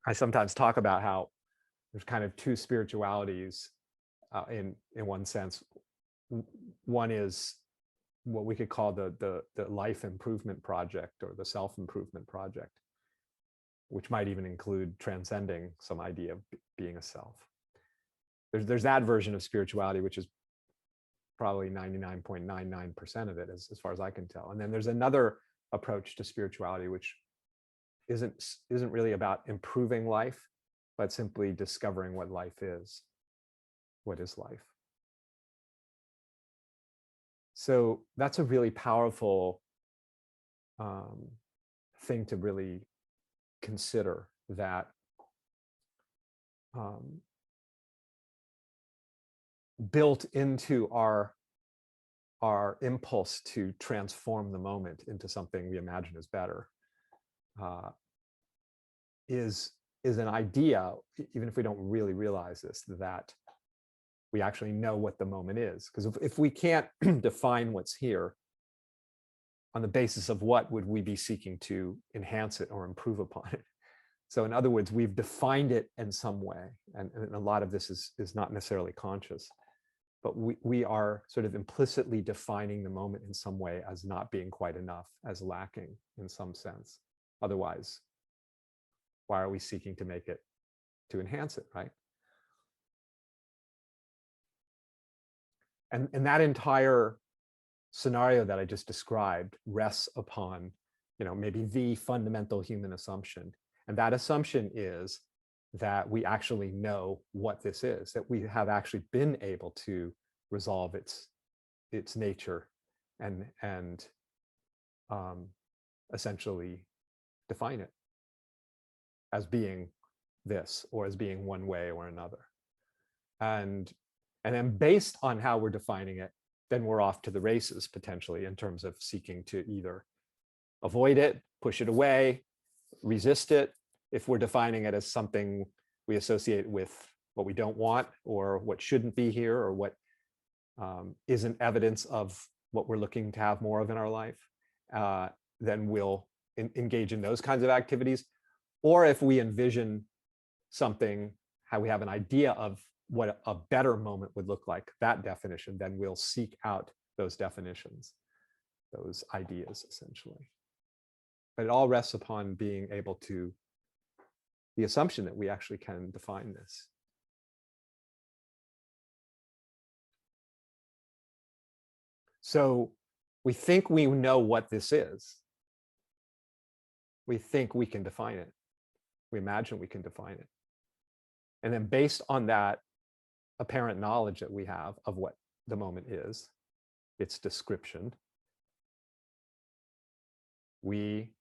I sometimes talk about how there's kind of two spiritualities in one sense. One is what we could call the life improvement project or the self improvement project, which might even include transcending some idea of being a self. There's that version of spirituality, which is probably 99.99% of it, as far as I can tell. And then there's another approach to spirituality, which isn't really about improving life, but simply discovering what life is. What is life? So that's a really powerful thing to really consider, that built into our impulse to transform the moment into something we imagine is better is an idea, even if we don't really realize this, that we actually know what the moment is. Because if we can't define what's here, on the basis of what would we be seeking to enhance it or improve upon it? So in other words, we've defined it in some way, and a lot of this is not necessarily conscious, but we are sort of implicitly defining the moment in some way as not being quite enough, as lacking in some sense. Otherwise, why are we seeking to make it, to enhance it, right? And that entire scenario that I just described rests upon, maybe the fundamental human assumption. And that assumption is that we actually know what this is, that we have actually been able to resolve its nature and essentially define it as being this, or as being one way or another. And then based on how we're defining it, then we're off to the races potentially in terms of seeking to either avoid it, push it away, resist it. If we're defining it as something we associate with what we don't want, or what shouldn't be here, or what isn't evidence of what we're looking to have more of in our life, then we'll engage in those kinds of activities. Or if we envision something, how we have an idea of what a better moment would look like, that definition, then we'll seek out those definitions, those ideas, essentially. But it all rests upon being able to, the assumption that we actually can define this. So we think we know what this is. We think we can define it. We imagine we can define it. And then based on that apparent knowledge that we have of what the moment is, its description, we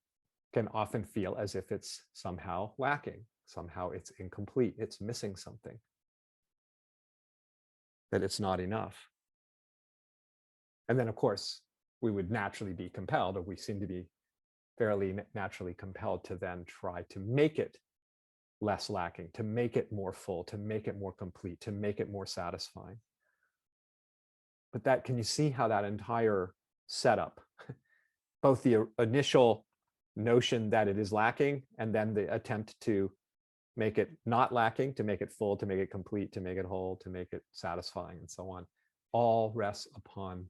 can often feel as if it's somehow lacking, somehow it's incomplete, it's missing something, that it's not enough. And then, of course, we would naturally be compelled, or we seem to be fairly naturally compelled, to then try to make it less lacking, to make it more full, to make it more complete, to make it more satisfying. But that, can you see how that entire setup, both the initial notion that it is lacking, and then the attempt to make it not lacking, to make it full, to make it complete, to make it whole, to make it satisfying, and so on, all rests upon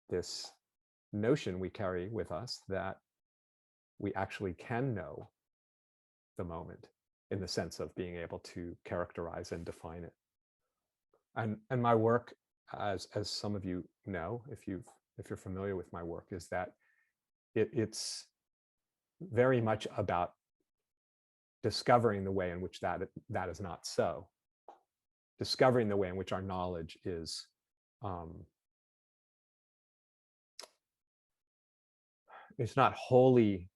this notion we carry with us that we actually can know the moment, in the sense of being able to characterize and define it. And my work, as some of you know, if you're familiar with my work, is that it's very much about discovering the way in which that is not so. Discovering the way in which our knowledge is it's not wholly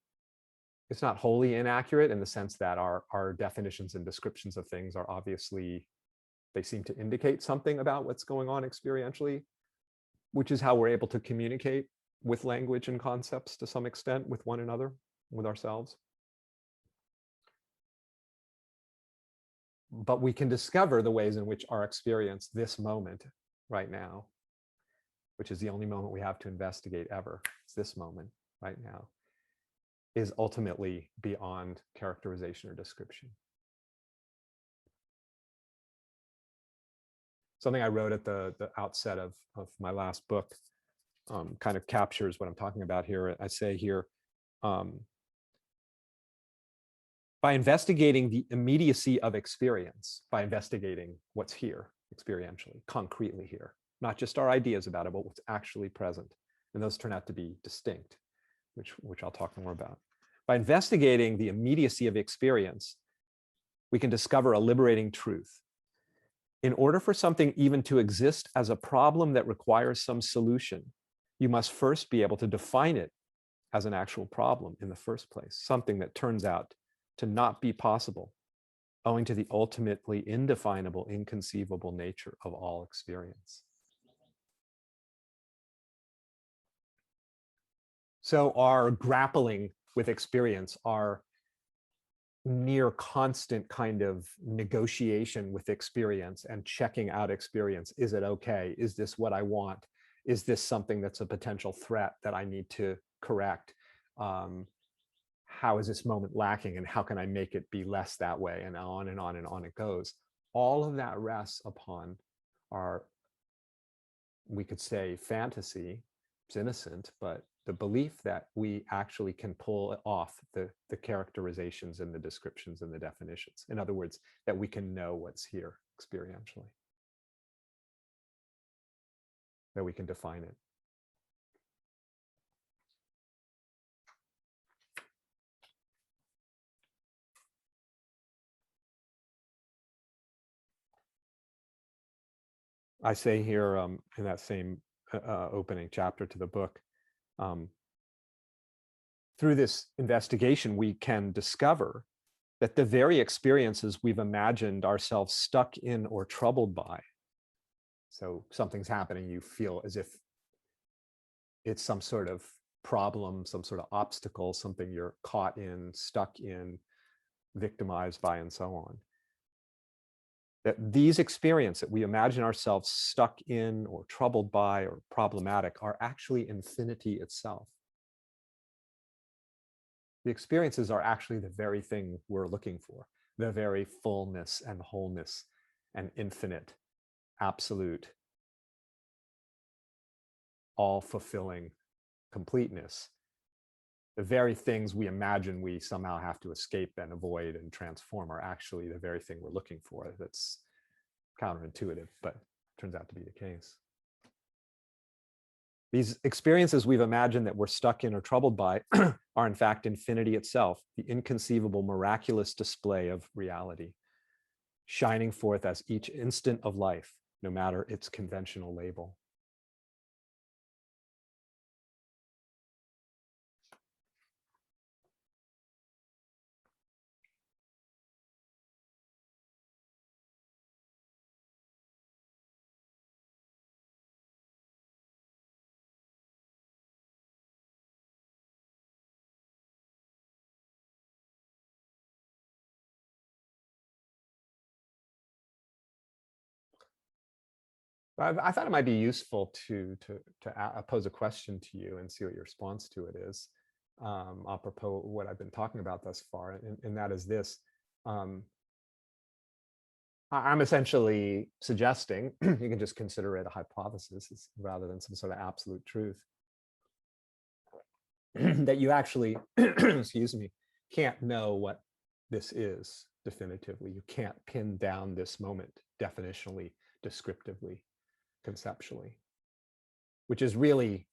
inaccurate, in the sense that our definitions and descriptions of things are obviously, they seem to indicate something about what's going on experientially, which is how we're able to communicate with language and concepts to some extent with one another, with ourselves. But we can discover the ways in which our experience, this moment right now, which is the only moment we have to investigate ever, it's this moment right now, is ultimately beyond characterization or description. something I wrote at the outset of my last book kind of captures what I'm talking about here. I say here, by investigating the immediacy of experience, by investigating what's here experientially, concretely here, not just our ideas about it, but what's actually present. And those turn out to be distinct, which I'll talk more about. By investigating the immediacy of experience, we can discover a liberating truth. In order for something even to exist as a problem that requires some solution, you must first be able to define it as an actual problem in the first place, something that turns out to not be possible, owing to the ultimately indefinable, inconceivable nature of all experience. So our grappling with experience, our near constant kind of negotiation with experience and checking out experience. Is it okay? Is this what I want? Is this something that's a potential threat that I need to correct? How is this moment lacking, and how can I make it be less that way? And on and on and on it goes. All of that rests upon our, we could say, fantasy. It's innocent, but the belief that we actually can pull off the characterizations and the descriptions and the definitions. In other words, that we can know what's here experientially, that we can define it. I say here in that same opening chapter to the book, through this investigation, we can discover that the very experiences we've imagined ourselves stuck in or troubled by, so something's happening, you feel as if it's some sort of problem, some sort of obstacle, something you're caught in, stuck in, victimized by, and so on. That these experiences that we imagine ourselves stuck in or troubled by or problematic are actually infinity itself. The experiences are actually the very thing we're looking for, the very fullness and wholeness and infinite, absolute, all-fulfilling completeness. The very things we imagine we somehow have to escape and avoid and transform are actually the very thing we're looking for. That's counterintuitive, but turns out to be the case. These experiences we've imagined that we're stuck in or troubled by are in fact infinity itself, the inconceivable, miraculous display of reality, shining forth as each instant of life, no matter its conventional label. I thought it might be useful to pose a question to you and see what your response to it is, apropos what I've been talking about thus far, and that is this. I'm essentially suggesting, you can just consider it a hypothesis rather than some sort of absolute truth, that you actually, excuse me, can't know what this is definitively. You can't pin down this moment definitionally, descriptively, conceptually, which is really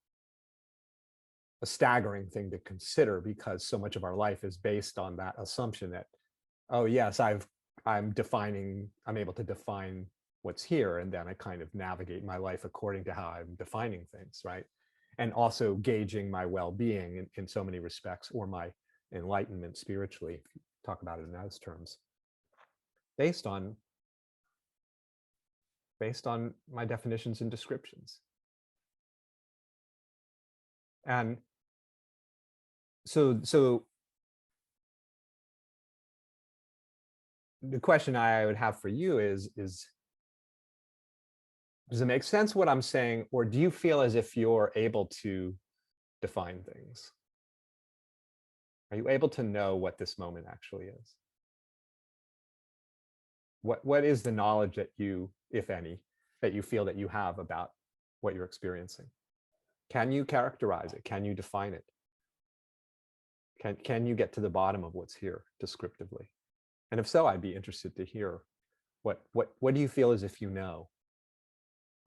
a staggering thing to consider, because so much of our life is based on that assumption that, oh yes, I'm able to define what's here, and then I kind of navigate my life according to how I'm defining things, right? And also gauging my well-being in so many respects, or my enlightenment spiritually, if you talk about it in those terms, based on my definitions and descriptions. And so the question I would have for you is does it make sense what I'm saying, or do you feel as if you're able to define things? Are you able to know what this moment actually is? What is the knowledge that you, if any, that you feel that you have about what you're experiencing? Can you characterize it? Can you define it? Can you get to the bottom of what's here descriptively? And if so, I'd be interested to hear what do you feel as if you know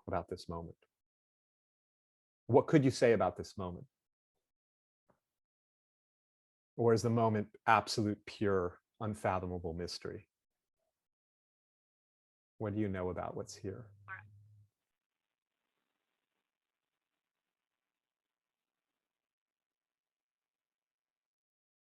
about this moment? What could you say about this moment? Or is the moment absolute, pure, unfathomable mystery? What do you know about what's here?